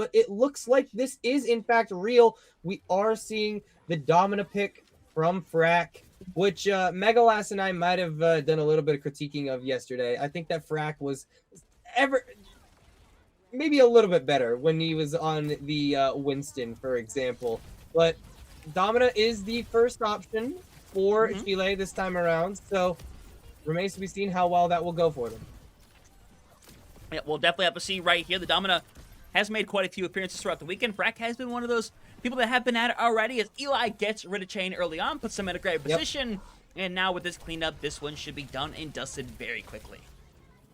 but it looks like this is in fact real. We are seeing the Domina pick from Frack, which Megalas and I might have done a little bit of critiquing of yesterday. I think that Frack was ever maybe a little bit better when he was on the Winston, for example. But Domina is the first option for Chile this time around, so remains to be seen how well that will go for them. Yeah, we'll definitely have to see right here. The Domina has made quite a few appearances throughout the weekend. Frack has been one of those people that have been at it already, as Eli gets rid of Chain early on, puts them in a great position, and now with this cleanup, this one should be done and dusted very quickly.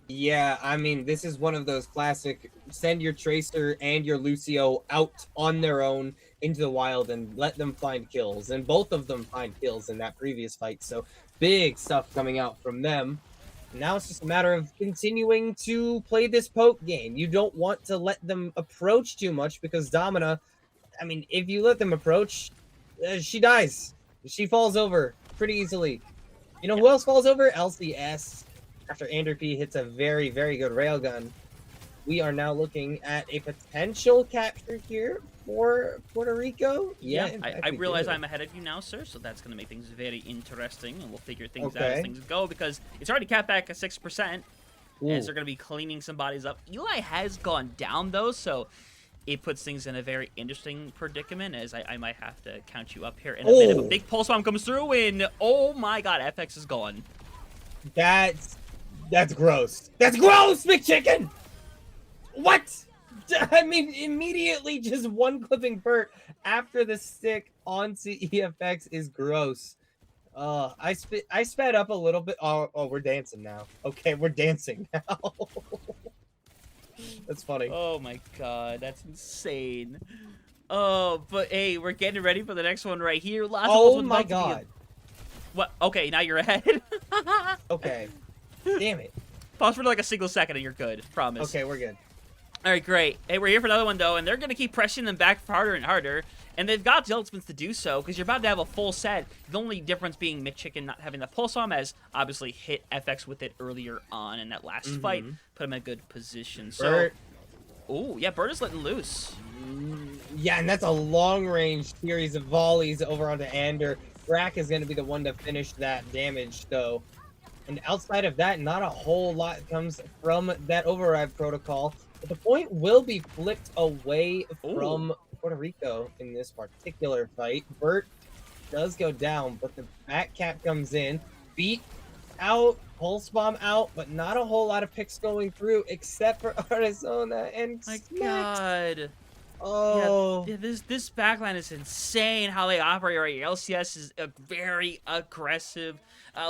Yeah, I mean, this is one of those classic send your Tracer and your Lucio out on their own into the wild and let them find kills. And both of them find kills in that previous fight. So big stuff coming out from them. Now it's just a matter of continuing to play this poke game. You don't want to let them approach too much because Domina, I mean, if you let them approach, she dies. She falls over pretty easily. You know who else falls over? LCS. After Andrew P hits a very, very good railgun, we are now looking at a potential capture here for Puerto Rico. Yeah, I realize I'm ahead of you now, sir, so that's going to make things very interesting, and we'll figure things out as things go, because it's already capped back at 6%, as they're going to be cleaning some bodies up. Eli has gone down, though, so it puts things in a very interesting predicament, as I might have to count you up here in a minute. A big pulse bomb comes through, and oh my god, FX is gone. That's gross. That's gross, McChicken! What? I mean, immediately just one clipping Burt after the stick onto EFX is gross. I sped up a little bit. Oh, we're dancing now. Okay, we're dancing now. That's funny. Oh my god, that's insane. Oh, but hey, we're getting ready for the next one right here. Oh my god. What? Okay, now you're ahead. Okay. Damn it. Pause for like a single second and you're good. Promise. Okay, we're good. All right, great. Hey, we're here for another one, though, and they're going to keep pressing them back harder and harder. And they've got the ultimates to do so, because you're about to have a full set. The only difference being McChicken not having the pulse bomb, as obviously hit FX with it earlier on in that last fight. Put him in a good position. So, oh, yeah, Burt is letting loose. Yeah, and that's a long-range series of volleys over onto Ander. Frack is going to be the one to finish that damage, though. And outside of that, not a whole lot comes from that override protocol. But the point will be flipped away from Puerto Rico in this particular fight. Burt does go down, but the back cap comes in. Beat out, pulse bomb out, but not a whole lot of picks going through except for Arizona and My god. Oh. Yeah, this backline is insane how they operate right here. LCS is a very aggressive.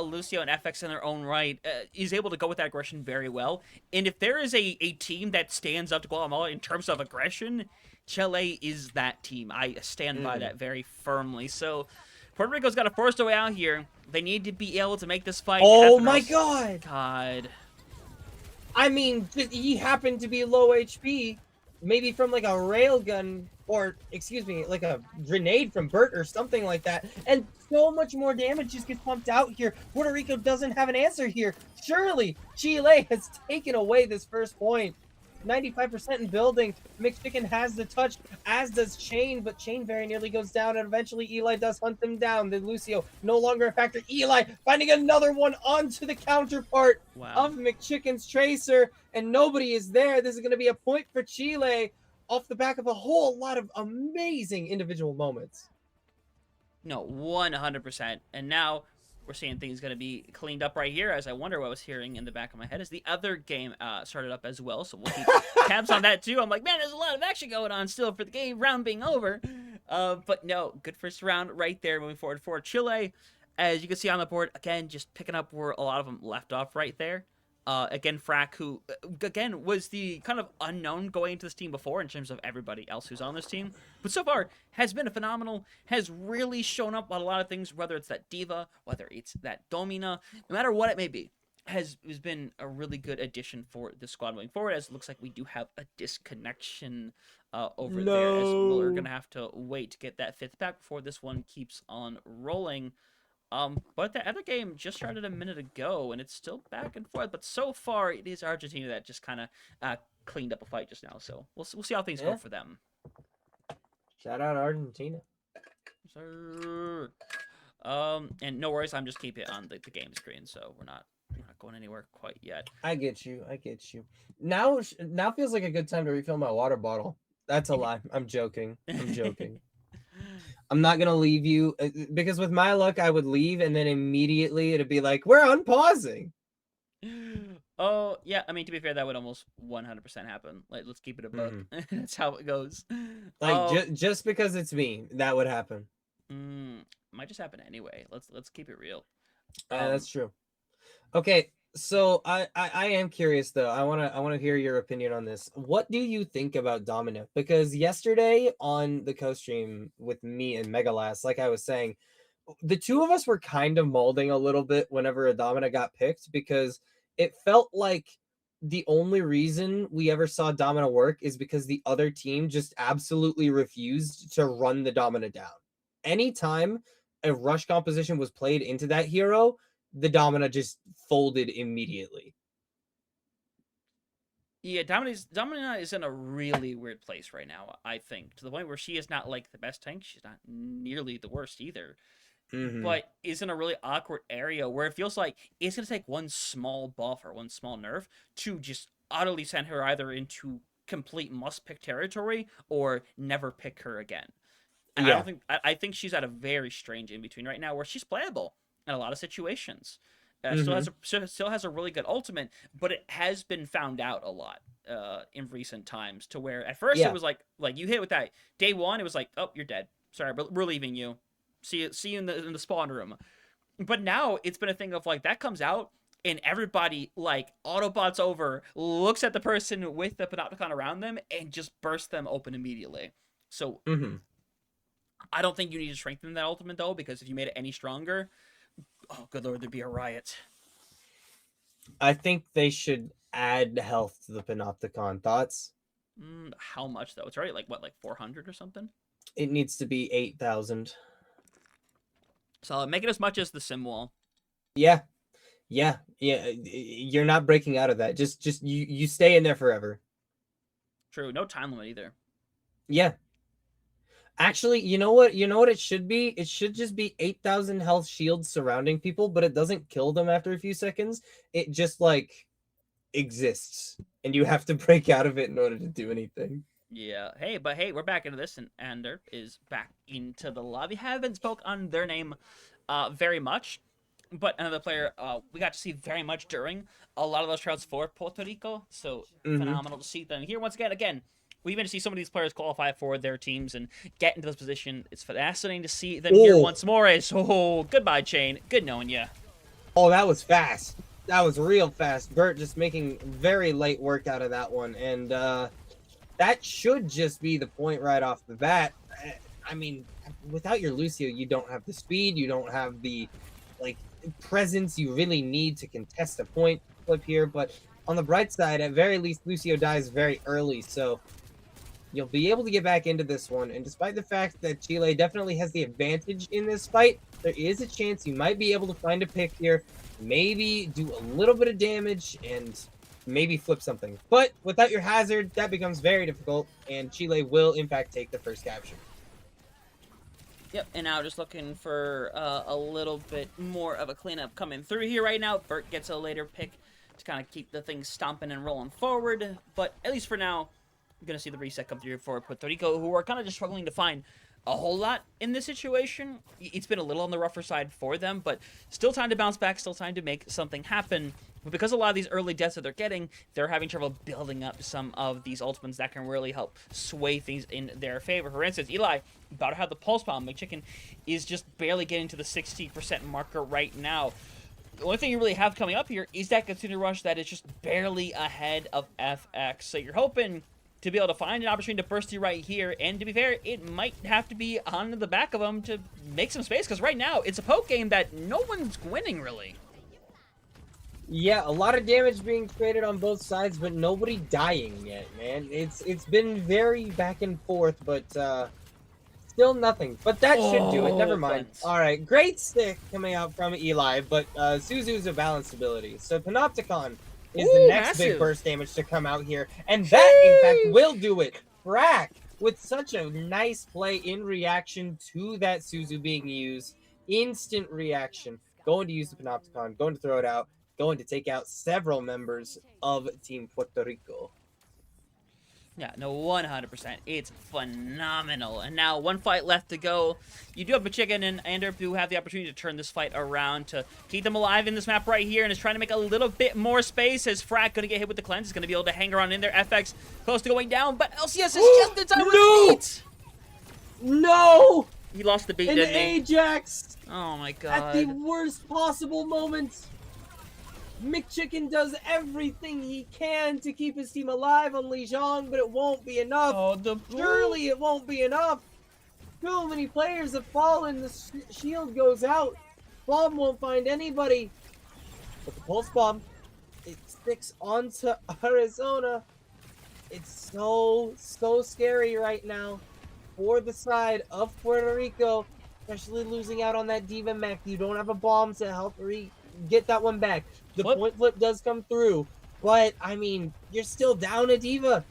Lucio and FX in their own right is able to go with that aggression very well. And if there is a team that stands up to Guatemala in terms of aggression, Chile is that team. I stand by that very firmly. So Puerto Rico's got to force their way out here. They need to be able to make this fight Oh my god. God. I mean, he happened to be low HP. Maybe from like a railgun or, excuse me, like a grenade from Burt or something like that. And so much more damage just gets pumped out here. Puerto Rico doesn't have an answer here. Surely Chile has taken away this first point. 95% in building. McChicken has the touch, as does Chain, but Chain very nearly goes down, and eventually Eli does hunt them down. Then Lucio no longer a factor. Eli finding another one onto the counterpart of McChicken's Tracer, and nobody is there. This is going to be a point for Chile off the back of a whole lot of amazing individual moments. No, 100%. And now we're seeing things going to be cleaned up right here, as I wonder what I was hearing in the back of my head as the other game started up as well. So we'll keep tabs on that too. I'm like, man, there's a lot of action going on still for the game round being over. But no, good first round right there moving forward for Chile. As you can see on the board, again, just picking up where a lot of them left off right there. Again, Frack, who, again, was the kind of unknown going into this team before in terms of everybody else who's on this team. But so far, has been a phenomenal, has really shown up on a lot of things, whether it's that Diva, whether it's that Domina, no matter what it may be, has been a really good addition for the squad moving forward, as it looks like we do have a disconnection over there, as we're going to have to wait to get that fifth back before this one keeps on rolling. But the other game just started a minute ago, and it's still back and forth. But so far, it is Argentina that just kind of cleaned up a fight just now. So we'll see how things Yeah. go for them. Shout out Argentina. Sir. And no worries, I'm just keeping it on the game screen, so we're not going anywhere quite yet. I get you. Now feels like a good time to refill my water bottle. That's a lie. I'm joking. I'm not gonna leave you because with my luck, I would leave and then immediately it'd be like, we're unpausing. Oh yeah, I mean to be fair, that would almost 100% happen. Like let's keep it a buck. That's how it goes. Like just because it's me, that would happen. Might just happen anyway. Let's keep it real. That's true. Okay, so I am curious though. I wanna hear your opinion on this. What do you think about Domino? Because yesterday on the co-stream with me and Megalast, like I was saying, the two of us were kind of molding a little bit whenever a Domino got picked because it felt like the only reason we ever saw Domino work is because the other team just absolutely refused to run the Domino down. Anytime a rush composition was played into that hero, the Domino just folded immediately. Yeah, Domina is in a really weird place right now, I think, to the point where she is not like the best tank. She's not nearly the worst either. But is in a really awkward area where it feels like it's going to take one small buff or one small nerf to just utterly send her either into complete must-pick territory or never pick her again. And Yeah. I think she's at a very strange in-between right now where she's playable in a lot of situations. Still has a really good ultimate, but it has been found out a lot in recent times to where at first it was like you hit with that day one, it was like, oh, you're dead. Sorry, but we're leaving you. See you in the spawn room. But now it's been a thing of like that comes out and everybody like autobots over, looks at the person with the Panopticon around them and just bursts them open immediately. So I don't think you need to strengthen that ultimate though, because if you made it any stronger, oh good lord, there'd be a riot. I think they should add health to the Panopticon. Thoughts? How much though? It's already like 400 or something. It needs to be 8,000. So make it as much as the sim wall. Yeah. You're not breaking out of that. Just you stay in there forever. True. No time limit either. Yeah. Actually, you know what it should be? It should just be 8,000 health shields surrounding people, but it doesn't kill them after a few seconds. It just like exists, and you have to break out of it in order to do anything. Yeah. Hey, we're back into this, and Ander is back into the lobby. Haven't spoke on their name very much, but another player we got to see very much during a lot of those trials for Puerto Rico. So phenomenal to see them here once again. We've been to see some of these players qualify for their teams and get into this position. It's fascinating to see them here once more. Goodbye, Chain. Good knowing you. Oh, that was fast. That was real fast. Bert just making very late work out of that one, and that should just be the point right off the bat. I mean, without your Lucio, you don't have the speed, you don't have the presence you really need to contest a point flip here. But on the bright side, at very least, Lucio dies very early, so you'll be able to get back into this one. And despite the fact that Chile definitely has the advantage in this fight, there is a chance you might be able to find a pick here, maybe do a little bit of damage, and maybe flip something. But without your hazard, that becomes very difficult, and Chile will, in fact, take the first capture. Yep, and now just looking for a little bit more of a cleanup coming through here right now. Bert gets a later pick to kind of keep the thing stomping and rolling forward. But at least for now, I'm going to see the reset come through for Puerto Rico, who are kind of just struggling to find a whole lot in this situation. It's been a little on the rougher side for them, but still time to bounce back, still time to make something happen. But because a lot of these early deaths that they're getting, they're having trouble building up some of these ultimates that can really help sway things in their favor. For instance, Eli about to have the pulse bomb. McChicken is just barely getting to the 60% marker right now. The only thing you really have coming up here is that Consumer Rush that is just barely ahead of FX. So you're hoping to be able to find an opportunity to burst you right here. And to be fair, it might have to be on the back of them to make some space, because right now it's a poke game that no one's winning, really. Yeah, a lot of damage being created on both sides, but nobody dying yet, man. It's been very back and forth, but still nothing. But that should do it. Never mind. All right, great stick coming out from Eli, but Suzu's a balanced ability. So Panopticon is the Ooh, next big massive. burst damage to come out here. And that, in fact, Sheesh. will do it. Frack, with such a nice play in reaction to that Suzu being used. Instant reaction. Going to use the Panopticon, going to throw it out, going to take out several members of Team Puerto Rico. Yeah, no, 100%. It's phenomenal. And now, one fight left to go. You do have Chicken and Anderp who have the opportunity to turn this fight around to keep them alive in this map right here, and is trying to make a little bit more space as Frack going to get hit with the cleanse. Is going to be able to hang around in there. FX close to going down, but LCS is just in time with No! beat. No! He lost the beat, And didn't he? Ajax, Oh my at god. the worst possible moment, McChicken does everything he can to keep his team alive on Lijiang, but it won't be enough. Oh, Surely it won't be enough. Too many players have fallen. The shield goes out. Bomb won't find anybody. But the pulse bomb, it sticks onto Arizona. It's so scary right now for the side of Puerto Rico, especially losing out on that Diva mech. You don't have a bomb to help get that one back. The point flip does come through, but I mean, you're still down a Diva.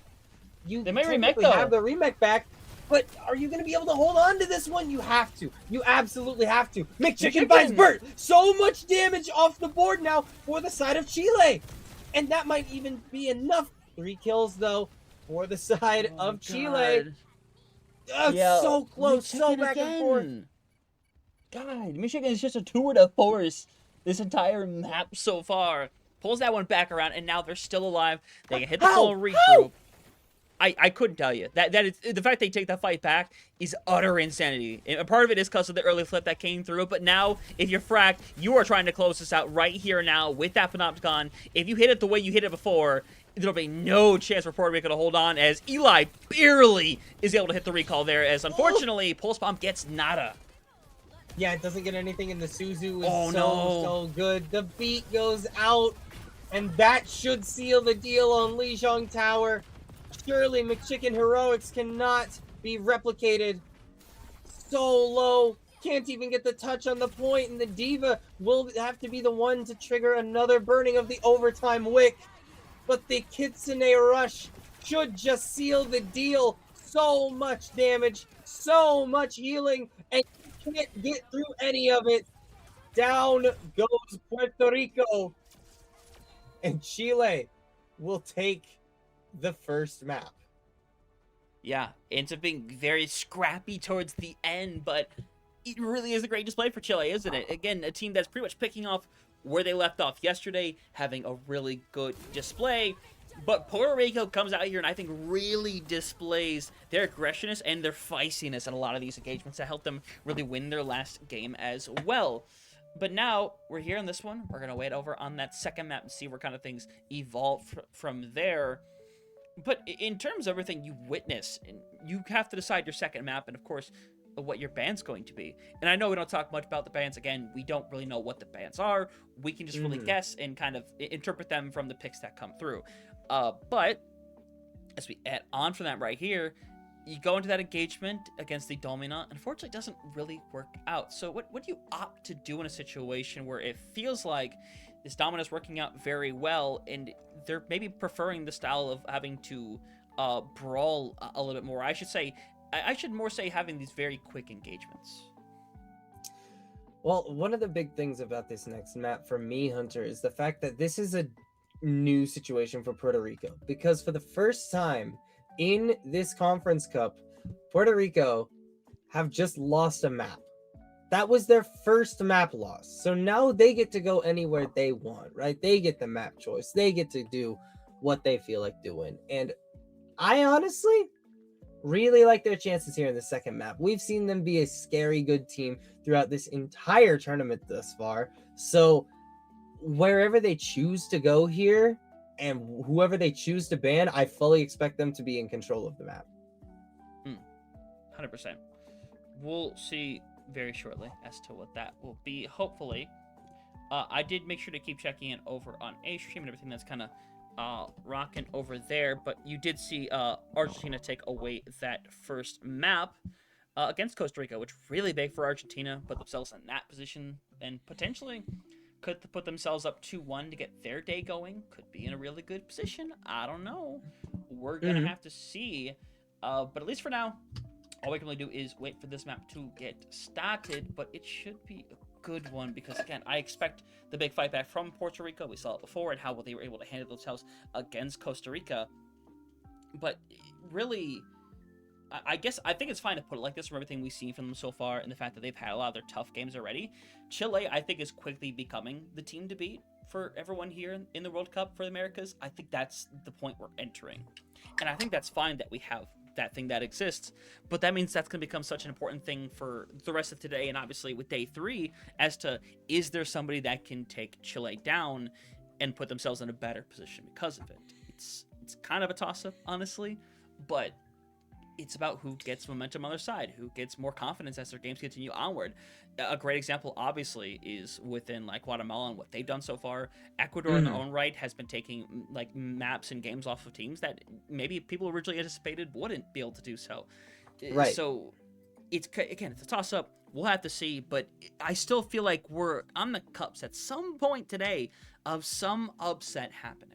You They may remake, technically though. have the remake back, but are you going to be able to hold on to this one? You have to. You absolutely have to. McChicken finds Bert. So much damage off the board now for the side of Chile, and that might even be enough. 3 kills though for the side of Chile. Yeah, So close, so Michigan back and forth. again. God, Michigan is just a tour de force this entire map. So far, pulls that one back around, and now they're still alive. They can hit the How? full regroup. I couldn't tell you. That is the fact they take that fight back is utter insanity. And part of it is because of the early flip that came through. But now, if you're fracked, you are trying to close this out right here now with that Panopticon. If you hit it the way you hit it before, there'll be no chance for Puerto Rico to hold on, as Eli barely is able to hit the recall there, as unfortunately, Pulse Bomb gets nada. Yeah, it doesn't get anything, and the Suzu is Oh, so good. The beat goes out, and that should seal the deal on Lijiang Tower. Surely McChicken heroics cannot be replicated. So low, can't even get the touch on the point, and the Diva will have to be the one to trigger another burning of the overtime wick. But the Kitsune Rush should just seal the deal. So much damage, so much healing, and you can't get through any of it. Down goes Puerto Rico, and Chile will take the first map. Yeah, ends up being very scrappy towards the end, but it really is a great display for Chile, isn't it? Again, a team that's pretty much picking off where they left off yesterday, having a really good display. But Puerto Rico comes out here and I think really displays their aggressiveness and their feistiness in a lot of these engagements that help them really win their last game as well. But now, we're here on this one. We're going to wait over on that second map and see where kind of things evolve from there. But in terms of everything you witness, you have to decide your second map and, of course, what your band's going to be. And I know we don't talk much about the bands. Again, we don't really know what the bands are. We can just really guess and kind of interpret them from the picks that come through. But as we add on from that right here, you go into that engagement against the Domina. Unfortunately, it doesn't really work out. So what do you opt to do in a situation where it feels like this Domina is working out very well, and they're maybe preferring the style of having to brawl a little bit more? I should more say having these very quick engagements. Well, one of the big things about this next map for me, Hunter, is the fact that this is a new situation for Puerto Rico, because for the first time in this Conference Cup, Puerto Rico have just lost a map. That was their first map loss. So now they get to go anywhere they want, right? They get the map choice. They get to do what they feel like doing. And I honestly really like their chances here in the second map. We've seen them be a scary good team throughout this entire tournament thus far. So wherever they choose to go here and whoever they choose to ban, I fully expect them to be in control of the map. 100%. We'll see very shortly as to what that will be, hopefully. I did make sure to keep checking in over on A-Stream and everything that's kind of rocking over there, but you did see Argentina take away that first map against Costa Rica, which really big for Argentina, put themselves in that position and potentially could put themselves up 2-1 to get their day going. Could be in a really good position. I don't know. We're going to have to see. But at least for now, all we can really do is wait for this map to get started. But it should be a good one because, again, I expect the big fight back from Puerto Rico. We saw it before and how they were able to handle themselves against Costa Rica. But really, I think it's fine to put it like this from everything we've seen from them so far and the fact that they've had a lot of their tough games already. Chile, I think, is quickly becoming the team to beat for everyone here in the World Cup for the Americas. I think that's the point we're entering. And I think that's fine that we have that thing that exists, but that means that's going to become such an important thing for the rest of today and obviously with day 3 as to, is there somebody that can take Chile down and put themselves in a better position because of it? It's kind of a toss-up, honestly, but it's about who gets momentum on their side, who gets more confidence as their games continue onward. A great example, obviously, is within like Guatemala and what they've done so far. Ecuador, in their own right, has been taking like maps and games off of teams that maybe people originally anticipated wouldn't be able to do so. Right. So it's a toss-up. We'll have to see, but I still feel like we're on the cups at some point today of some upset happening.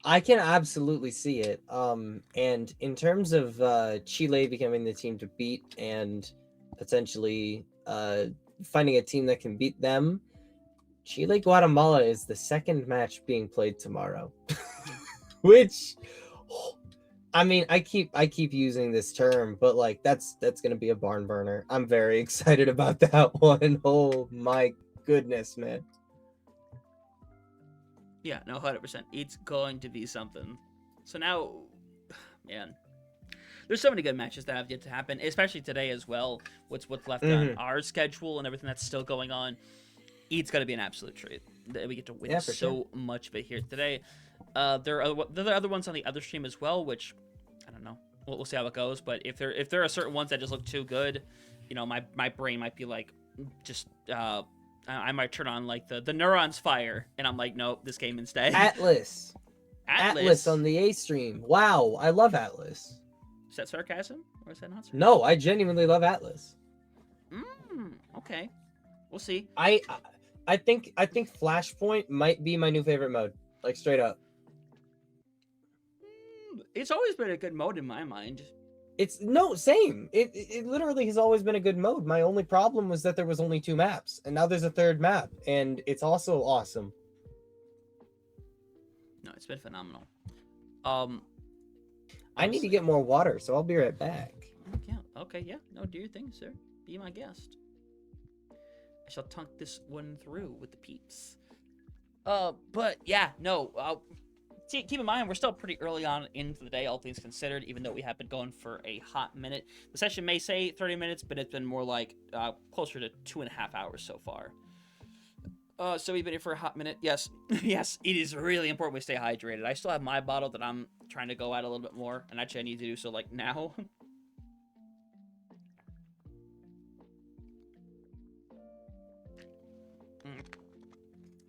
I can absolutely see it. And in terms of Chile becoming the team to beat and potentially finding a team that can beat them, Chile Guatemala is the second match being played tomorrow. Which, I mean, I keep using this term, but like that's gonna be a barn burner. I'm very excited about that one. Oh my goodness, man. Yeah, no, 100%. It's going to be something. So now, man, there's so many good matches that have yet to happen, especially today as well. What's left on our schedule and everything that's still going on. It's going to be an absolute treat. We get to witness so much of it here today. There are other ones on the other stream as well, which I don't know. We'll see how it goes. But if there are certain ones that just look too good, you know, my brain might be like, just. I might turn on like the neurons fire, and I'm like, nope, this game instead. Atlas on the A stream. Wow, I love Atlas. Is that sarcasm or is that not sarcasm? No, I genuinely love Atlas. Okay, we'll see. I think Flashpoint might be my new favorite mode, like straight up. It's always been a good mode in my mind. It's no same. It literally has always been a good mode. My only problem was that there was only 2 maps, and now there's a 3rd map, and it's also awesome. No, it's been phenomenal. I need to get more water, so I'll be right back. Yeah. Okay. Yeah. No, do your thing, sir. Be my guest. I shall tunk this one through with the peeps. But yeah, no. Keep in mind, we're still pretty early on into the day, all things considered, even though we have been going for a hot minute. The session may say 30 minutes, but it's been more like closer to 2.5 hours so far. So we've been here for a hot minute. Yes, yes, it is really important we stay hydrated. I still have my bottle that I'm trying to go at a little bit more, and actually I need to do so like now.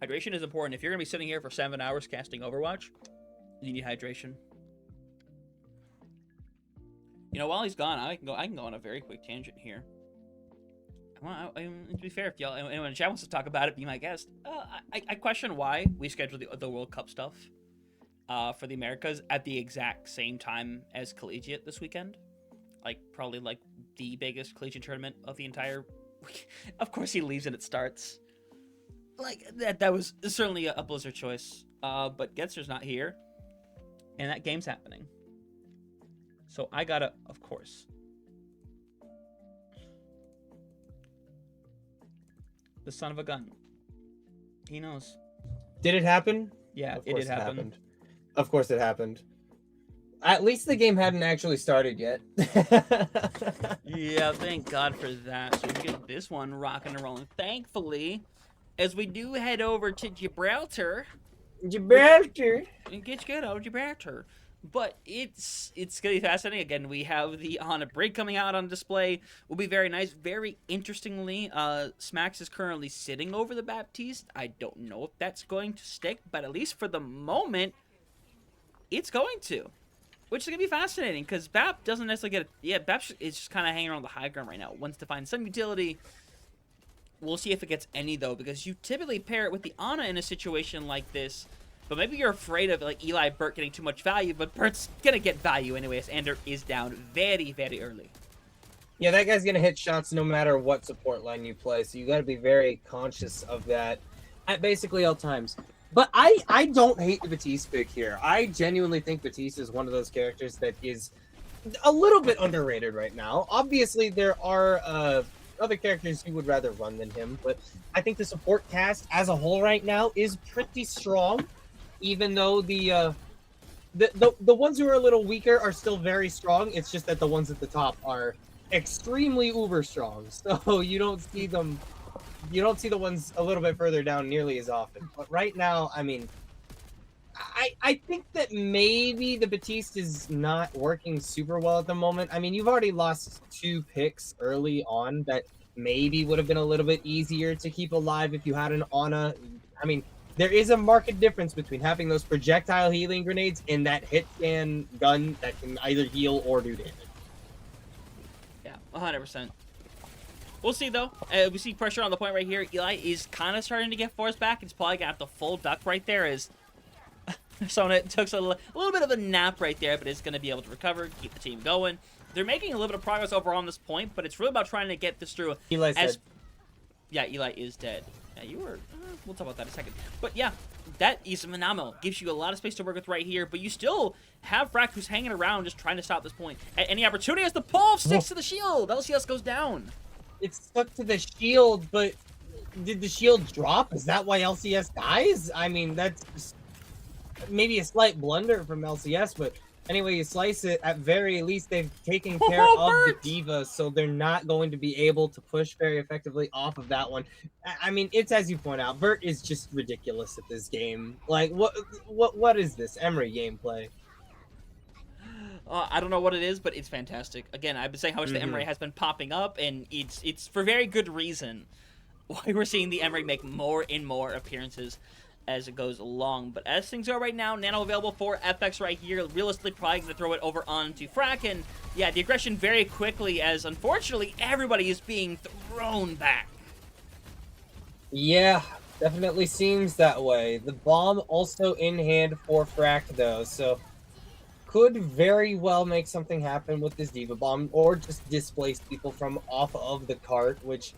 Hydration is important. If you're going to be sitting here for 7 hours casting Overwatch, you need hydration. You know, while he's gone, I can go on a very quick tangent here. To be fair, if anyone in the chat wants to talk about it, be my guest. I question why we scheduled the World Cup stuff for the Americas at the exact same time as Collegiate this weekend. Like, probably like the biggest collegiate tournament of the entire week. Of course he leaves and it starts. Like, that was certainly a Blizzard choice. But Getzer's not here. And that game's happening. So I gotta, of course. The son of a gun. He knows. Did it happen? Yeah, it did happen. Of course it happened. At least the game hadn't actually started yet. Yeah, thank God for that. So we can get this one rocking and rolling. Thankfully, as we do head over to Gibraltar. Gibraltar. It gets good out of Gibraltar. But it's gonna be fascinating. Again, we have the On a Break coming out on display. Will be very nice. Very interestingly, Smax is currently sitting over the Baptiste. I don't know if that's going to stick, but at least for the moment, it's going to. Which is gonna be fascinating because Bap doesn't necessarily get it. Yeah, Bap is just kind of hanging around the high ground right now. Wants to find some utility. We'll see if it gets any, though, because you typically pair it with the Ana in a situation like this. But maybe you're afraid of, like, Eli Burt getting too much value, but Burt's gonna get value anyways. Ander is down very, very early. Yeah, that guy's gonna hit shots no matter what support line you play, so you got to be very conscious of that at basically all times. But I don't hate the Batiste pick here. I genuinely think Batiste is one of those characters that is a little bit underrated right now. Obviously, there are other characters you would rather run than him, but I think the support cast as a whole right now is pretty strong, even though the ones who are a little weaker are still very strong. It's just that the ones at the top are extremely uber strong, so you don't see the ones a little bit further down nearly as often. But right now, I mean, I think that maybe the Batiste is not working super well at the moment. I mean, you've already lost 2 picks early on that maybe would have been a little bit easier to keep alive if you had an Ana. I mean, there is a marked difference between having those projectile healing grenades and that hit scan gun that can either heal or do damage. Yeah, 100%. We'll see, though. We see pressure on the point right here. Eli is kind of starting to get forced back. He's probably got the full duck right there as Sona took a little bit of a nap right there, but is going to be able to recover, keep the team going. They're making a little bit of progress overall on this point, but it's really about trying to get this through. Eli's dead. Yeah, Eli is dead. Yeah, you were... we'll talk about that in a second. But yeah, that is phenomenal. Gives you a lot of space to work with right here, but you still have Frack who's hanging around just trying to stop this point. At any opportunity as the pull sticks to the shield. LCS goes down. It's stuck to the shield, but did the shield drop? Is that why LCS dies? I mean, that's just maybe a slight blunder from LCS, but anyway you slice it, at very least they've taken care of the D.Va, so they're not going to be able to push very effectively off of that one. I mean, it's as you point out, Burt is just ridiculous at this game. Like, what is this Emery gameplay? I don't know what it is, but it's fantastic. Again, I've been saying how much the Emery has been popping up, and it's for very good reason why we're seeing the Emery make more and more appearances as it goes along. But as things are right now, Nano available for FX right here. Realistically, probably going to throw it over onto Frack. And yeah, the aggression very quickly, as unfortunately everybody is being thrown back. Yeah, definitely seems that way. The bomb also in hand for Frack, though, so could very well make something happen with this D.Va bomb, or just displace people from off of the cart, which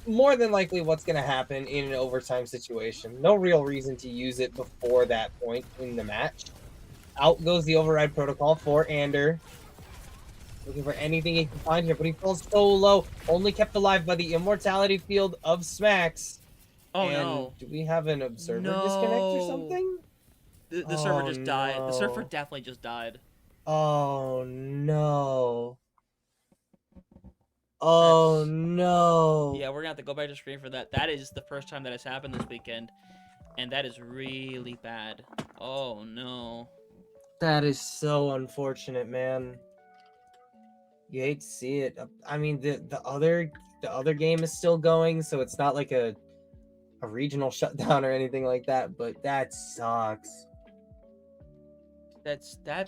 more than likely what's going to happen in an overtime situation. No real reason to use it before that point in the match. Out goes the override protocol for Ander. Looking for anything he can find here, but he falls so low. Only kept alive by the immortality field of Smacks. Oh, and no. do we have an observer disconnect or something? The server just died. The server definitely just died. Oh, no. Oh, no. Yeah, we're going to have to go back to screen for that. That is the first time that has happened this weekend. And that is really bad. Oh, no. That is so unfortunate, man. You hate to see it. I mean, the other game is still going, so it's not like a regional shutdown or anything like that, but that sucks. That's a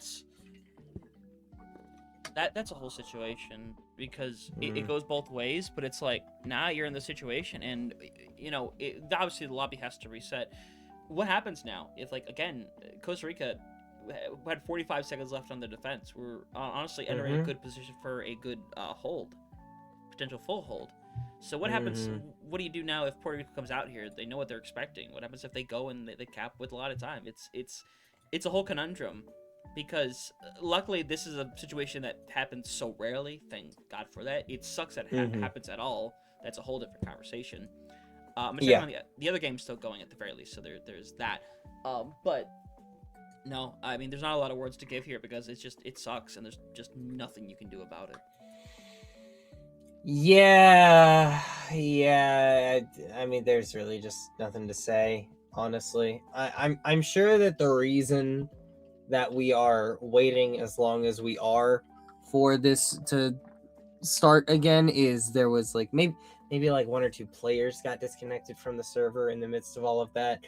whole situation, because it goes both ways, but it's like, now you're in the situation, and you know, obviously the lobby has to reset. What happens now if, like, again, Costa Rica had 45 seconds left on the defense? We're honestly entering a good position for a good hold, potential full hold. So what happens? What do you do now if Puerto Rico comes out here? They know what they're expecting. What happens if they go and they cap with a lot of time? It's a whole conundrum, because luckily this is a situation that happens so rarely. Thank God for that. It sucks that it happens at all. That's a whole different conversation. I'm checking on the other game's still going at the very least, so there's that. But no, I mean, there's not a lot of words to give here, because it sucks, and there's just nothing you can do about it. Yeah. I mean, there's really just nothing to say, honestly. I'm sure that the reason that we are waiting as long as we are for this to start again is there was like maybe like 1 or 2 players got disconnected from the server in the midst of all of that,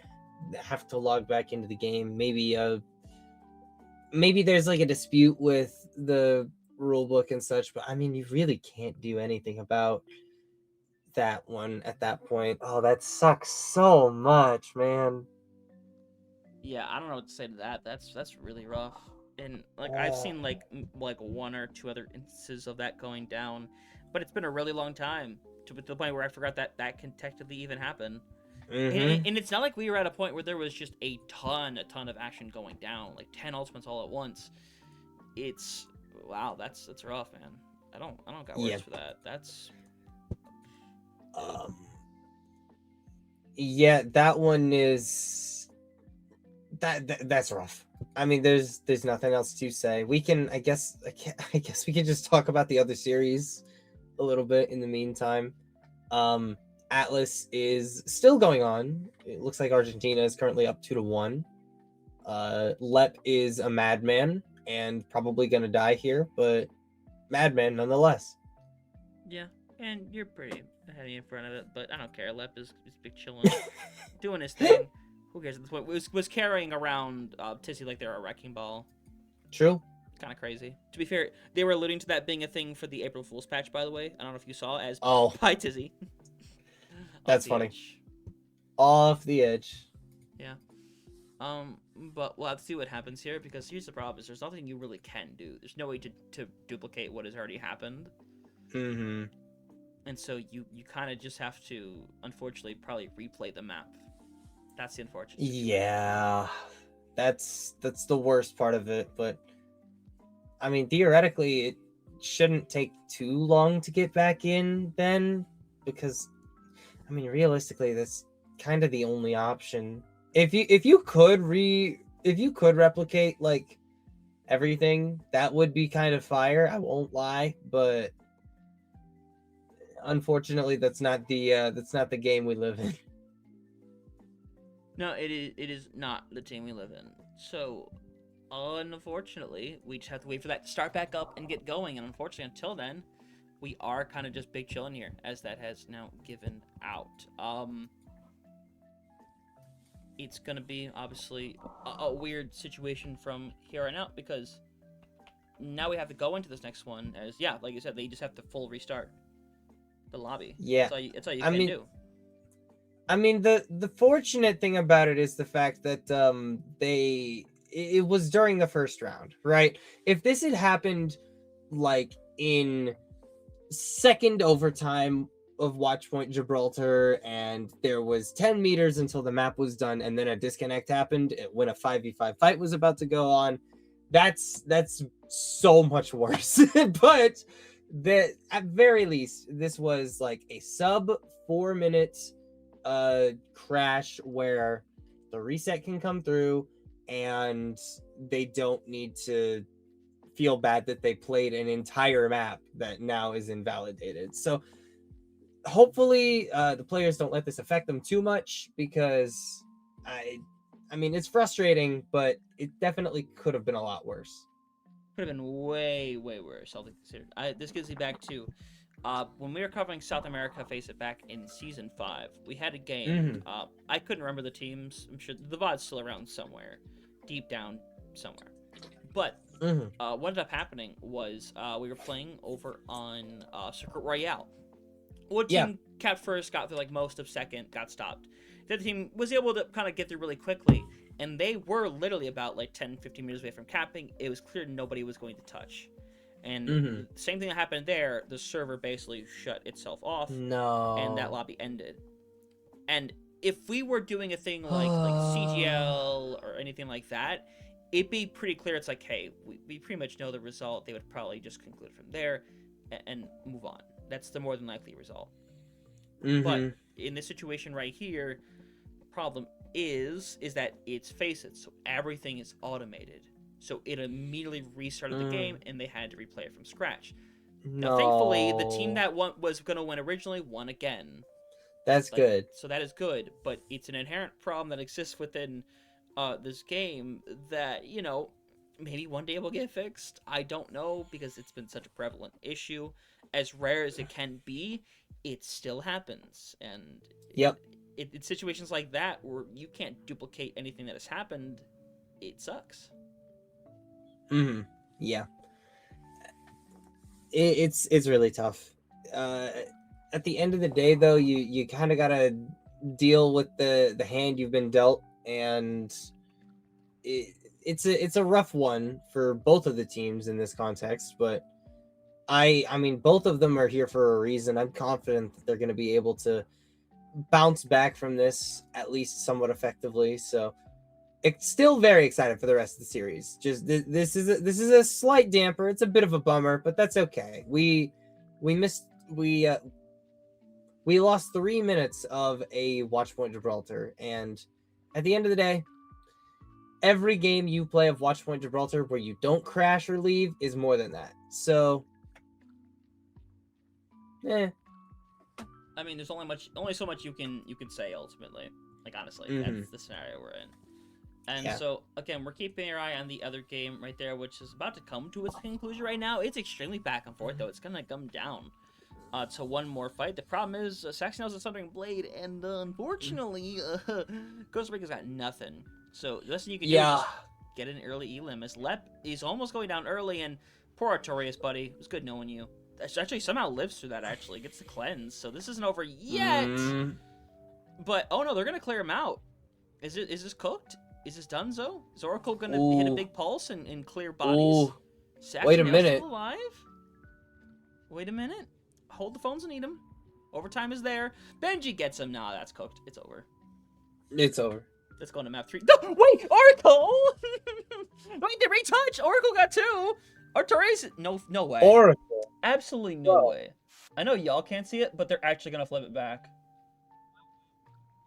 have to log back into the game. Maybe there's like a dispute with the rule book and such, but I mean, you really can't do anything about that one at that point. Oh, that sucks so much, man. Yeah, I don't know what to say to that. That's really rough. And like I've seen like like one or two other instances of that going down, but it's been a really long time to the point where I forgot that that can technically even happen. Mm-hmm. And it's not like we were at a point where there was just a ton of action going down, like 10 ultimates all at once. It's wow, that's rough, man. I don't got Yeah. words for that. That's Um. Yeah, that one is that's rough. I mean, there's nothing else to say. We can, I guess we can just talk about the other series a little bit in the meantime. Um, Atlas is still going on. It looks like Argentina is currently up 2-1. Lep is a madman and probably gonna die here, but madman nonetheless. yeah, and you're pretty heavy in front of it, but I don't care. Lep is big chilling, doing his thing. Who cares at this point? Was carrying around Tissy like they're a wrecking ball. True. Kind of crazy. To be fair, they were alluding to that being a thing for the April Fool's patch, by the way. I don't know if you saw as Oh, by Tizzy. that's Off the funny. edge. Off the edge. Yeah. But we'll have to see what happens here because here's the problem: is there's nothing you really can do. There's no way to duplicate what has already happened, Mm-hmm. and so you kind of just have to, unfortunately, probably replay the map. That's the unfortunate. Yeah, that's the worst part of it. But I mean, theoretically, it shouldn't take too long to get back in then, because I mean, realistically, that's kind of the only option. If you could replicate like everything, that would be kind of fire. I won't lie, but unfortunately, that's not the game we live in. No, it is not the team we live in. So, unfortunately, we just have to wait for that to start back up and get going. And unfortunately, until then, we are kind of just big chilling here, as that has now given out. It's gonna be obviously a weird situation from here on out because now we have to go into this next one as like you said, they just have to full restart the lobby. Yeah, That's all you I can mean, do. I mean, the fortunate thing about it is the fact that it was during the first round, right? If this had happened like in second overtime of Watchpoint Gibraltar and there was 10 meters until the map was done and then a disconnect happened when a 5v5 fight was about to go on, that's so much worse. But at very least, this was like a sub 4 minute crash where the reset can come through and they don't need to feel bad that they played an entire map that now is invalidated. So hopefully the players don't let this affect them too much, because I mean, it's frustrating, but it definitely could have been a lot worse. Could have been way worse, all things considered. This gets me back to when we were covering South America Face It back in Season 5, we had a game. I couldn't remember the teams. I'm sure the VOD's still around somewhere, deep down somewhere. But what ended up happening was we were playing over on Circuit Royale. One team kept first, got through like most of second, got stopped. The other team was able to kind of get through really quickly, and they were literally about like 10-15 meters away from capping. It was clear nobody was going to touch. And same thing that happened there, the server basically shut itself off. No. And that lobby ended. And if we were doing a thing like CGL or anything like that, it'd be pretty clear. It's like, hey, we pretty much know the result. They would probably just conclude from there and move on. That's the more than likely result. But in this situation right here, the problem is that it's Face It, so everything is automated. So it immediately restarted the game, and they had to replay it from scratch. No. Now, thankfully, the team that was going to win originally won again. That's good. So that is good, but it's an inherent problem that exists within this game that, you know, maybe one day will get fixed. I don't know, because it's been such a prevalent issue. As rare as it can be, it still happens. And in situations like that where you can't duplicate anything that has happened, it sucks. Yeah. It's really tough. at the end of the day, though, you kind of gotta deal with the hand you've been dealt, and it's a rough one for both of the teams in this context. But I mean, both of them are here for a reason. I'm confident that they're going to be able to bounce back from this at least somewhat effectively. So it's still very excited for the rest of the series. Just this is a slight damper. It's a bit of a bummer, but that's okay. We lost 3 minutes of a Watchpoint Gibraltar, and at the end of the day, every game you play of Watchpoint Gibraltar where you don't crash or leave is more than that. So, I mean, there's only so much you can say ultimately. Like honestly, Mhm. that's the scenario we're in. And Yeah. so again, we're keeping our eye on the other game right there, which is about to come to its conclusion right now. It's extremely back and forth though. It's gonna come down to one more fight. The problem is Saxon has a Thundering Blade, and unfortunately, Costa Rica's got nothing. So the best thing you can do is Yeah. just get an early elim. As Lep is almost going down early, and poor Artorias, buddy. It was good knowing you. Actually, somehow lives through that. Actually, gets the cleanse. So this isn't over yet. Mm. But oh no, they're gonna clear him out. Is this cooked? Is this donezo? Is Oracle gonna hit a Ooh. big pulse and clear bodies? Ooh. Saxon Wait a Nail's minute. still alive? Wait a minute. Hold the phones and eat them. Overtime is there. Benji gets him. Nah, that's cooked. It's over. It's over. Let's go into map 3. No, wait, Oracle! Wait, the retouch! Oracle got 2! Artorias, no way. Oracle. Absolutely no Whoa. way. I know y'all can't see it, but they're actually gonna flip it back.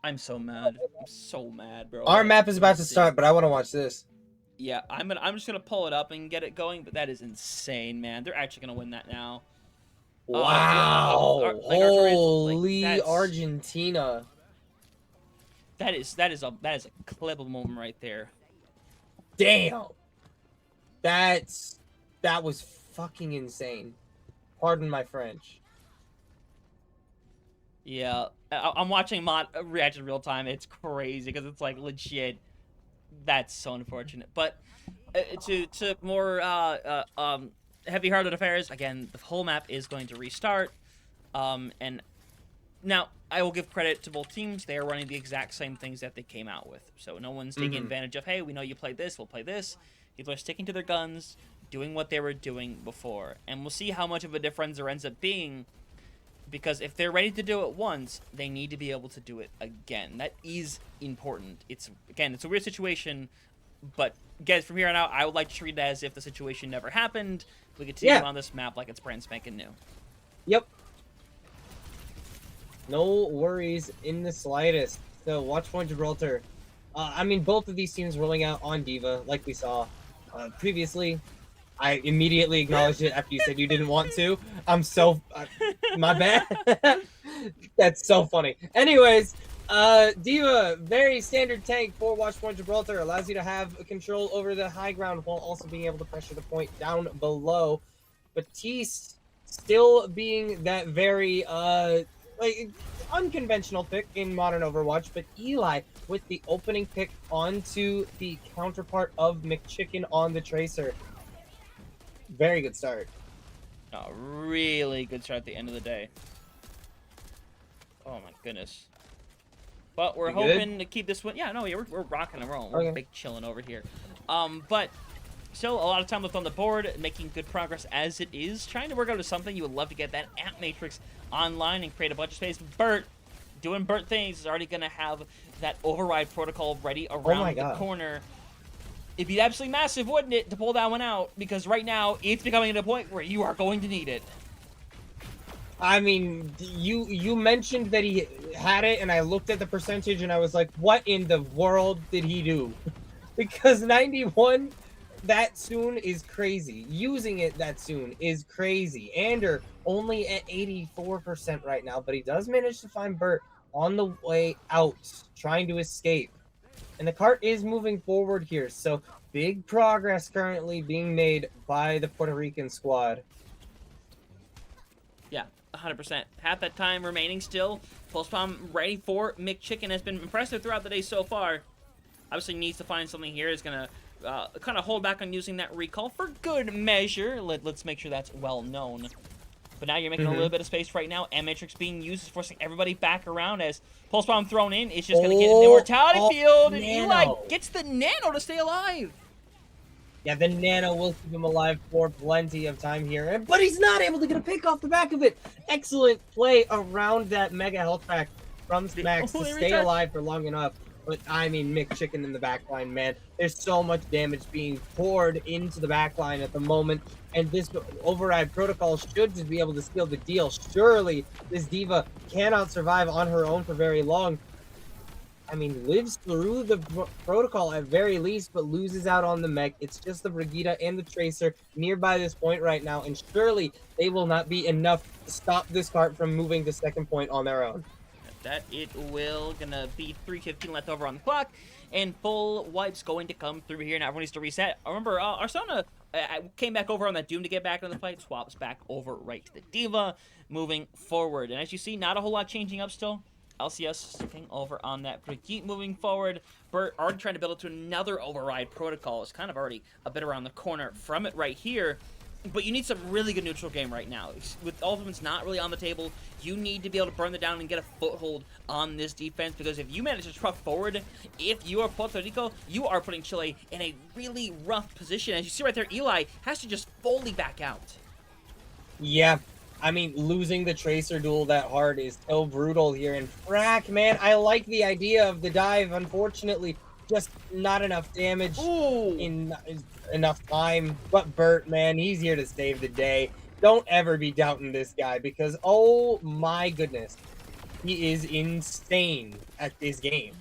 I'm so mad. I'm so mad, bro. Our map is about to Insane. start, but I want to watch this. Yeah, I'm just gonna pull it up and get it going, but that is insane, man. They're actually gonna win that now. Wow! like Artorias, Holy that's- Argentina! That is a clippable moment right there. Damn! That was fucking insane. Pardon my French. Yeah, I'm watching Mott react in real time. It's crazy because it's like legit. That's so unfortunate. But to more heavy-hearted affairs. Again, the whole map is going to restart. And now I will give credit to both teams. They are running the exact same things that they came out with. So no one's taking advantage of, hey, we know you played this, we'll play this. People are sticking to their guns, doing what they were doing before. And we'll see how much of a difference there ends up being. Because if they're ready to do it once, they need to be able to do it again. That is important. It's a weird situation, but guys, from here on out, I would like to treat it as if the situation never happened. We continue on this map like it's brand spanking new. Yep. No worries in the slightest. So, Watchpoint Gibraltar. I mean, both of these teams rolling out on Diva, like we saw previously. I immediately acknowledged it after you said you didn't want to. I'm so... my bad. That's so funny. Anyways, Diva, very standard tank for Watchpoint Gibraltar. Allows you to have control over the high ground while also being able to pressure the point down below. Batiste still being that very unconventional pick in modern Overwatch, but Eli with the opening pick onto the counterpart of McChicken on the Tracer. Very good start. Oh, really good start at the end of the day. Oh my goodness. But we're You good? hoping to keep this one. Yeah, no, yeah, we're rocking and rolling. We're Okay. big chilling over here. But still a lot of time left on the board, making good progress as it is. Trying to work out something. You would love to get that Amp Matrix online and create a bunch of space. Bert, doing Bert things, is already going to have that override protocol ready around the God. corner. It'd be absolutely massive, wouldn't it, to pull that one out? Because right now, it's becoming at a point where you are going to need it. I mean, you mentioned that he had it, and I looked at the percentage, and I was like, what in the world did he do? Because 91 that soon is crazy. Using it that soon is crazy. Ander only at 84% right now, but he does manage to find Bert on the way out, trying to escape. And the cart is moving forward here, so big progress currently being made by the Puerto Rican squad. Yeah, 100%. Half that time remaining still. Pulse Bomb ready for McChicken. Has been impressive throughout the day so far. Obviously needs to find something here. Is going to kind of hold back on using that recall for good measure. Let's make sure that's well known. But now you're making a little bit of space right now. M-Matrix being used is forcing everybody back around as Pulse Bomb thrown in. It's just going to get in the Immortality Field. And Eli gets the Nano to stay alive. Yeah, the Nano will keep him alive for plenty of time here. But he's not able to get a pick off the back of it. Excellent play around that Mega Health Pack from Smax to stay alive for long enough. But, I mean, McChicken in the backline, man. There's so much damage being poured into the backline at the moment. And this Override Protocol should just be able to seal the deal. Surely, this D.Va cannot survive on her own for very long. I mean, lives through the protocol at very least, but loses out on the mech. It's just the Brigitte and the Tracer nearby this point right now. And surely, they will not be enough to stop this cart from moving to second point on their own. That it will. Gonna be 3:15 left over on the clock, and full wipes going to come through here. Now everyone needs to reset. Remember, Arsona came back over on that Doom to get back into the fight, swaps back over right to the D.Va, moving forward. And as you see, not a whole lot changing up still. LCS sticking over on that Brigitte moving forward. Bert already trying to build it to another Override Protocol. It's kind of already a bit around the corner from it right here. But you need some really good neutral game right now. With Ultimate's not really on the table, you need to be able to burn it down and get a foothold on this defense, because if you manage to truck forward, if you are Puerto Rico, you are putting Chile in a really rough position. As you see right there, Eli has to just fully back out. Yeah, I mean, losing the Tracer duel that hard is so brutal here. And Frack, man, I like the idea of the dive. Unfortunately, just not enough damage in enough time. But Bert, man, he's here to save the day. Don't ever be doubting this guy, because oh my goodness, he is insane at this game.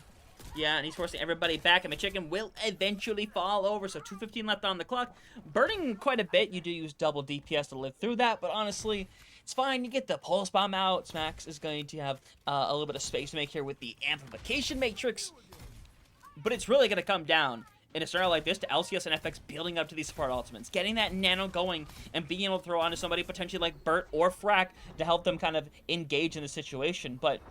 Yeah, and he's forcing everybody back, and McChicken will eventually fall over. So 2:15 left on the clock. Burning quite a bit. You do use double DPS to live through that, but honestly, it's fine. You get the Pulse Bomb out. Smax is going to have a little bit of space to make here with the Amplification Matrix. But it's really going to come down in a scenario like this to LCS and FX building up to these support ultimates, getting that Nano going and being able to throw onto somebody potentially like Bert or Frack to help them kind of engage in the situation. But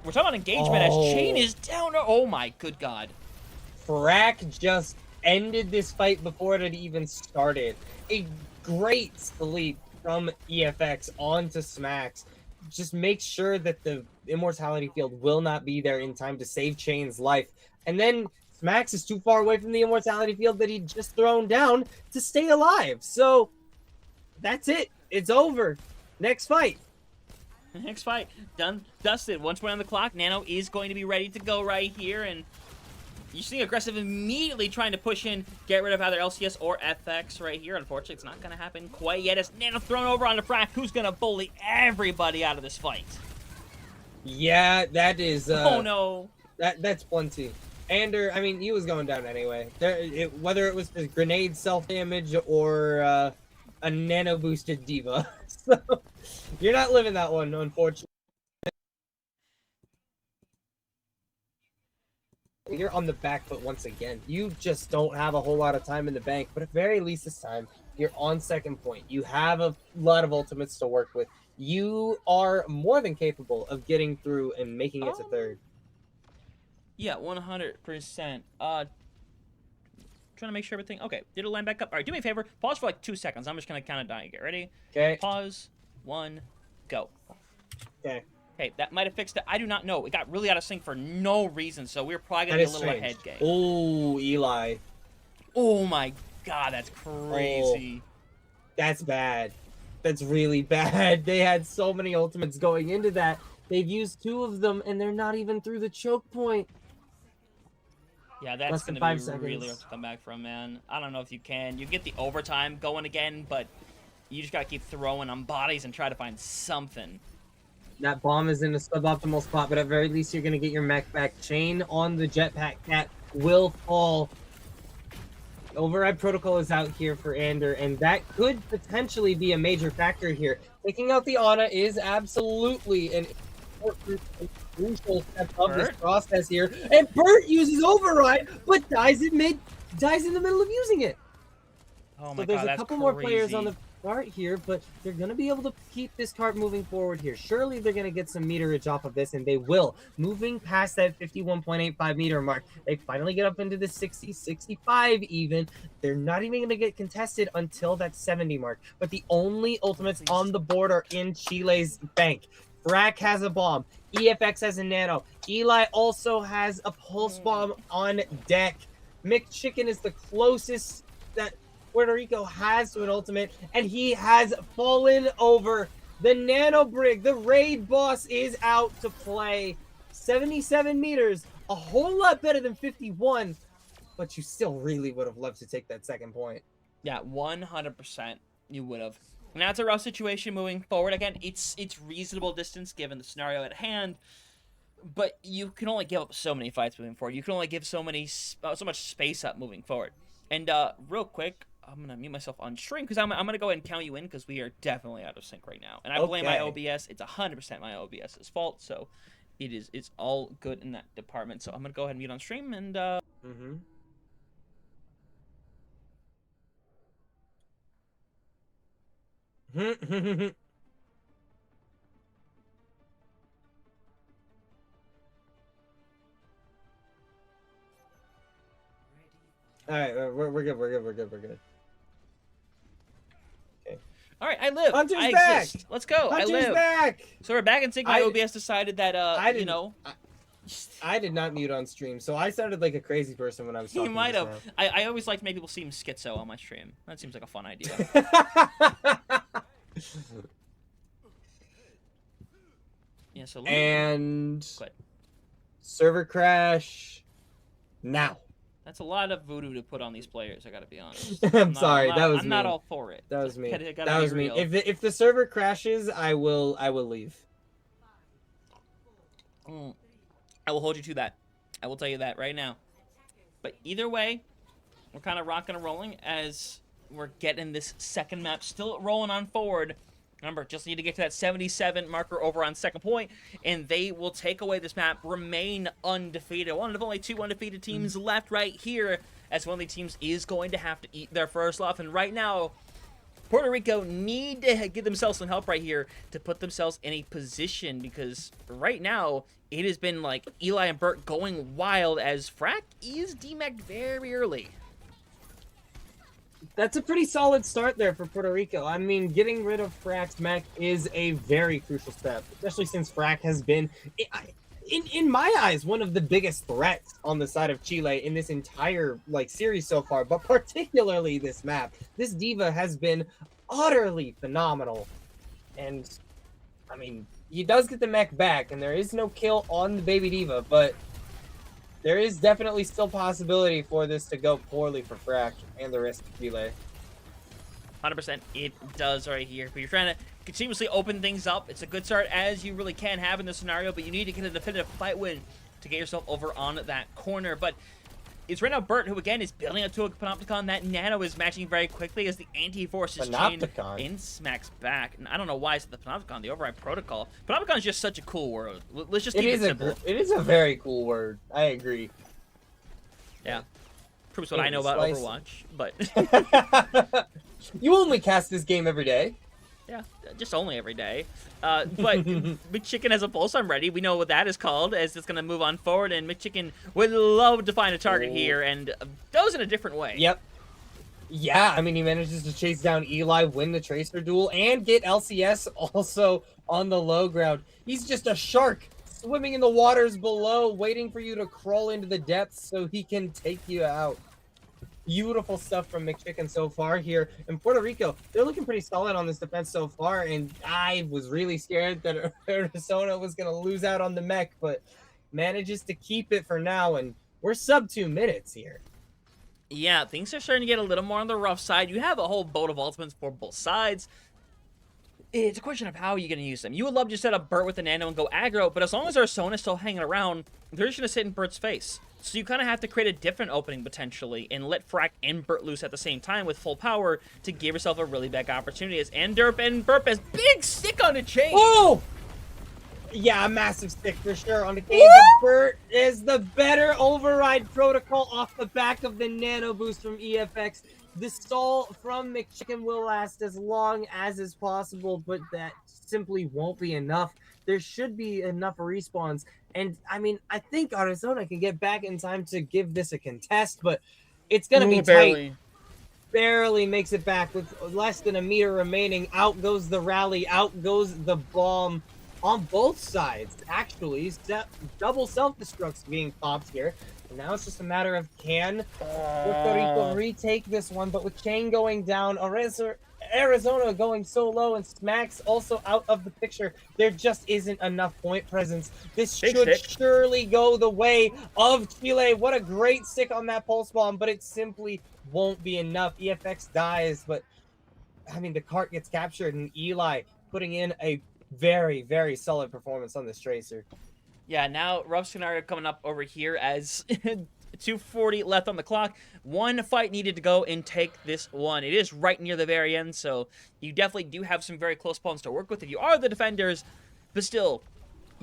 we're talking about engagement as Chain is down. Oh my good God. Frack just ended this fight before it had even started. A great sleep from EFX onto Smax. Just make sure that the Immortality Field will not be there in time to save Chain's life. And then Smax is too far away from the Immortality Field that he'd just thrown down to stay alive. So that's it. It's over. Next fight. Next fight. Done. Dusted. 1:20 on the clock. Nano is going to be ready to go right here. And you see Aggressive immediately trying to push in, get rid of either LCS or FX right here. Unfortunately, it's not going to happen quite yet. As Nano thrown over onto Frack, who's going to bully everybody out of this fight. Yeah, that is... oh, no. That's plenty. Ander, I mean, he was going down anyway. Whether it was his grenade self-damage or a nano-boosted D.Va. So, you're not living that one, unfortunately. You're on the back foot once again. You just don't have a whole lot of time in the bank, but at very least this time, you're on second point. You have a lot of ultimates to work with. You are more than capable of getting through and making it to third. Yeah, 100%. Trying to make sure everything... Okay, did it line back up? All right, do me a favor. Pause for like 2 seconds. I'm just going to count it down. Get ready? Okay. Pause. 1. Go. Okay. Okay, that might have fixed it. I do not know. It got really out of sync for no reason, so we're probably going to be a little ahead game. Oh, Eli. Oh my God, that's crazy. Oh, that's bad. That's really bad. They had so many ultimates going into that. They've used 2 of them, and they're not even through the choke point. Yeah, that's going to be really hard to come back from, man. I don't know if you can. You get the overtime going again, but you just got to keep throwing on bodies and try to find something. That bomb is in a suboptimal spot, but at very least you're going to get your mech back. Chain on the jetpack cat will fall. Override Protocol is out here for Ander, and that could potentially be a major factor here. Taking out the Ana is absolutely an important and crucial step of this process here. And Bert uses Override, but dies in the middle of using it. Oh my so there's God, a couple more players on the start here, but they're going to be able to keep this cart moving forward here. Surely they're going to get some meterage off of this, and they will. Moving past that 51.85 meter mark, they finally get up into the 60, 65 even. They're not even going to get contested until that 70 mark. But the only ultimates on the board are in Chile's bank. Frack has a bomb. EFX has a nano. Eli also has a pulse bomb on deck. McChicken is the closest that Puerto Rico has to an ultimate, and he has fallen over. The nano brig, the raid boss, is out to play. 77 meters, a whole lot better than 51, but you still really would have loved to take that second point. Yeah, 100% you would have. Now it's a rough situation moving forward. Again, it's reasonable distance given the scenario at hand, but you can only give up so many fights moving forward. You can only give so much space up moving forward. And real quick, I'm gonna mute myself on stream because I'm gonna go ahead and count you in because we are definitely out of sync right now. And I blame my OBS. It's 100% my OBS's fault. So it's all good in that department. So I'm gonna go ahead and mute on stream and. All right, we're good. Okay. All right, I live. Hunter's I back. exist. Let's go. Hunter's I live. back. So we're back in sync. My OBS decided that you know. I did not mute on stream, so I sounded like a crazy person when I was talking. You might have. I always like to make people seem schizo on my stream. That seems like a fun idea. Yeah. So. And server crash now. That's a lot of voodoo to put on these players. I gotta be honest. I'm sorry. I'm not all for it. That was me. That was me. If the server crashes, I will leave. I will hold you to that. I will tell you that right now. But either way, we're kind of rocking and rolling as we're getting this second map still rolling on forward. Remember, just need to get to that 77 marker over on second point, and they will take away this map, remain undefeated. One of only 2 undefeated teams left right here, as one of the teams is going to have to eat their first loss. And right now, Puerto Rico need to give themselves some help right here to put themselves in a position, because right now, it has been like Eli and Bert going wild as Frack is demec'd very early. That's a pretty solid start there for Puerto Rico. I mean, getting rid of Frack's mech is a very crucial step, especially since Frack has been, in my eyes, one of the biggest threats on the side of Chile in this entire series so far, but particularly this map. This diva has been utterly phenomenal. And, I mean, he does get the mech back, and there is no kill on the baby diva, but there is definitely still possibility for this to go poorly for Frack and the rest of Chile. 100% it does right here. But you're trying to continuously open things up. It's a good start as you really can have in this scenario, but you need to get a definitive fight win to get yourself over on that corner. But it's right now Bert, who again is building up to a Panopticon. That nano is matching very quickly as the anti-forces chain in smacks back. And I don't know why it's the Panopticon, the override protocol. Panopticon is just such a cool word. Let's just keep it simple. It is a very cool word. I agree. Yeah. Proves what I know about Overwatch, but you only cast this game every day. Yeah, just only every day. But McChicken has a pulse. I'm ready. We know what that is called, as it's going to move on forward, and McChicken would love to find a target here, and goes in a different way. Yep. Yeah, I mean, he manages to chase down Eli, win the Tracer duel, and get LCS also on the low ground. He's just a shark swimming in the waters below, waiting for you to crawl into the depths so he can take you out. Beautiful stuff from McChicken so far here. In Puerto Rico, they're looking pretty solid on this defense so far, and I was really scared that Arizona was going to lose out on the mech, but manages to keep it for now, and we're sub 2 minutes here. Yeah, things are starting to get a little more on the rough side. You have a whole boat of ultimates for both sides. It's a question of how you're going to use them. You would love to set up Bert with the nano and go aggro, but as long as Arizona is still hanging around, they're just going to sit in Bert's face. So you kind of have to create a different opening, potentially, and let Frack and Bert loose at the same time with full power to give yourself a really big opportunity. As Derp and Burp has big stick on the chain. Oh! Yeah, a massive stick for sure on the case. Of Bert is the better override protocol off the back of the nano boost from EFX. The stall from McChicken will last as long as is possible, but that simply won't be enough. There should be enough respawns. And I mean, I think Arizona can get back in time to give this a contest, but it's going to be tight. Barely. Barely makes it back with less than a meter remaining. Out goes the rally. Out goes the bomb on both sides, actually. Double self-destructs being popped here. And now it's just a matter of can Puerto Rico retake this one. But with Chain going down, Arizona going so low, and Smacks also out of the picture, there just isn't enough point presence. This should surely go the way of Chile. What a great stick on that pulse bomb, but it simply won't be enough. EFX dies, but I mean, the cart gets captured, and Eli putting in a very, very solid performance on this Tracer. Yeah, now rough scenario coming up over here as 2:40 left on the clock. One fight needed to go and take this one. It is right near the very end, so you definitely do have some very close pawns to work with if you are the defenders, but still,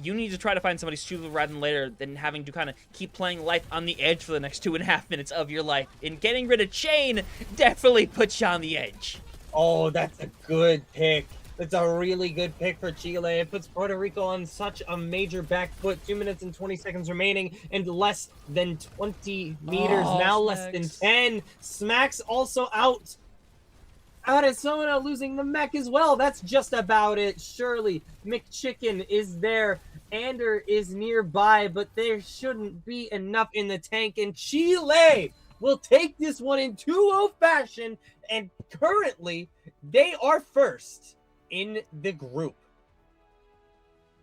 you need to try to find somebody sooner rather than later than having to kind of keep playing life on the edge for the next 2.5 minutes of your life. And getting rid of Chain definitely puts you on the edge. Oh, that's a good pick. That's a really good pick for Chile. It puts Puerto Rico on such a major back foot. 2 minutes and 20 seconds remaining, and less than 20 meters. Now less than 10. Smacks also out. Arizona losing the mech as well. That's just about it. Surely McChicken is there. Ander is nearby, but there shouldn't be enough in the tank. And Chile will take this one in 2-0 fashion. And currently, they are first in the group.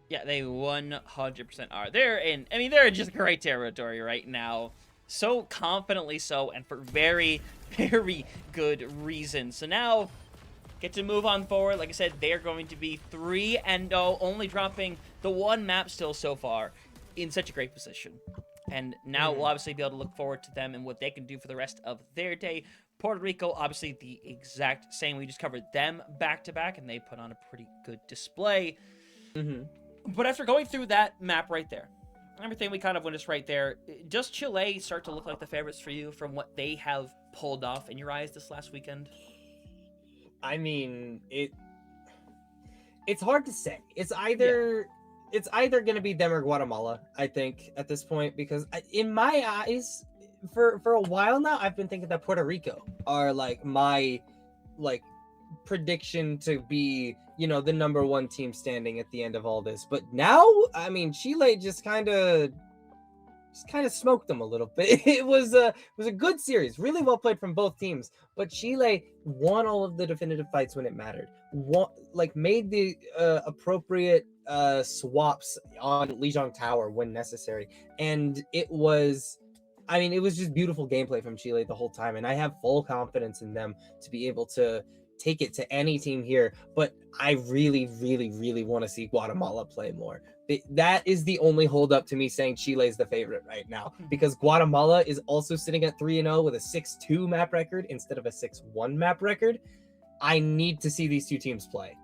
Yeah, they 100% are. They're in just great territory right now. So confidently so, and for very, very good reason. So now, get to move on forward. Like I said, they're going to be 3-0, only dropping the one map still so far in such a great position. And now we'll obviously be able to look forward to them and what they can do for the rest of their day. Puerto Rico, obviously the exact same. We just covered them back-to-back, and they put on a pretty good display. But after going through that map right there, everything we kind of witnessed right there, does Chile start to look like the favorites for you from what they have pulled off in your eyes this last weekend? I mean, it's hard to say. It's either going to be them or Guatemala, I think, at this point, because in my eyes, for a while now, I've been thinking that Puerto Rico are like my prediction to be, the #1 team standing at the end of all this. But now, I mean, Chile just kind of smoked them a little bit. It was a good series, really well played from both teams. But Chile won all of the definitive fights when it mattered. Made the appropriate swaps on Lijiang Tower when necessary, and it was just beautiful gameplay from Chile the whole time. And I have full confidence in them to be able to take it to any team here. But I really, really, really want to see Guatemala play more. That is the only holdup to me saying Chile is the favorite right now, because Guatemala is also sitting at 3-0 with a 6-2 map record instead of a 6-1 map record. I need to see these two teams play.